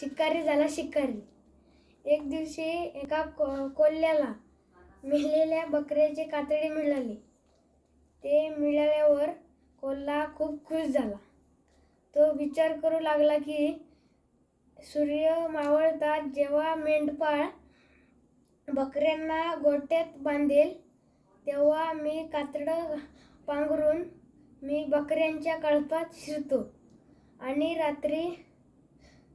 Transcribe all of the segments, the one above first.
शिकारी झाला शिकारी. एक दिवशी एका कोल्ह्याला मेलेल्या बकऱ्याचे कातडे मिळाले. ते मिळाल्यावर कोल्हा खूप खुश झाला. तो विचार करू लागला की सूर्य मावळताच जेव्हा मेंढपाळ बकऱ्यांना गोठ्यात बांधेल तेव्हा मी कातडं पांघरून मी बकऱ्यांच्या कळपात शिरतो आणि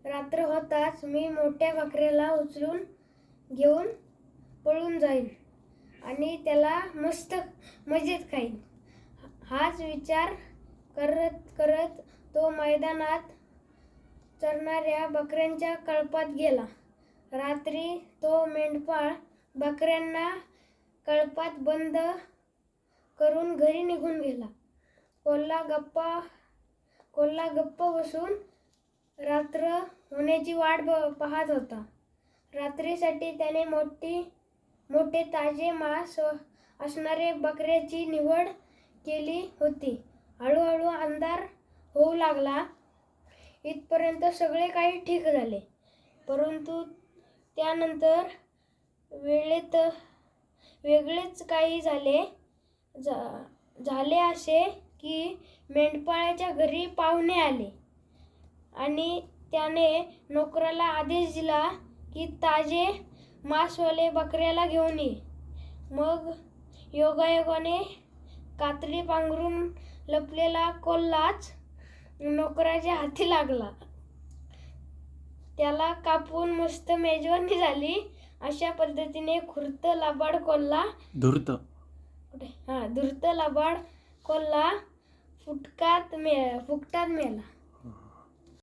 रात्र होताच मी मोठ्या बकऱ्याला उचलून घेऊन पळून जाईन आणि त्याला मस्त मजेत खाईन. हाच विचार करत करत तो मैदानात चरणाऱ्या बकऱ्यांच्या कळपात गेला. रात्री तो मेंढपाळ बकऱ्यांना कळपात बंद करून घरी निघून गेला. कोल्हा गप्प बसून रात्र होण्याची वाट पाहत होता. रात्रीसाठी त्याने मोठे ताजे मांस असणारे बकऱ्याची निवड केली होती. हळूहळू अंधार होऊ लागला. इथपर्यंत सगळे काही ठीक झाले. परंतु त्यानंतर वेगळेच काही झाले असे की मेंढपाळाच्या घरी पाहुणे आले आणि त्याने नोकराला आदेश दिला की ताजे मांसवाले बकऱ्याला घेऊन ये. मग योगायोगाने कातडी पांघरून लपलेला कोल्हाच नोकराच्या हाती लागला. त्याला कापून मस्त मेजवानी झाली. अशा पद्धतीने धूर्त लबाड कोल्हा फुकटात मेला.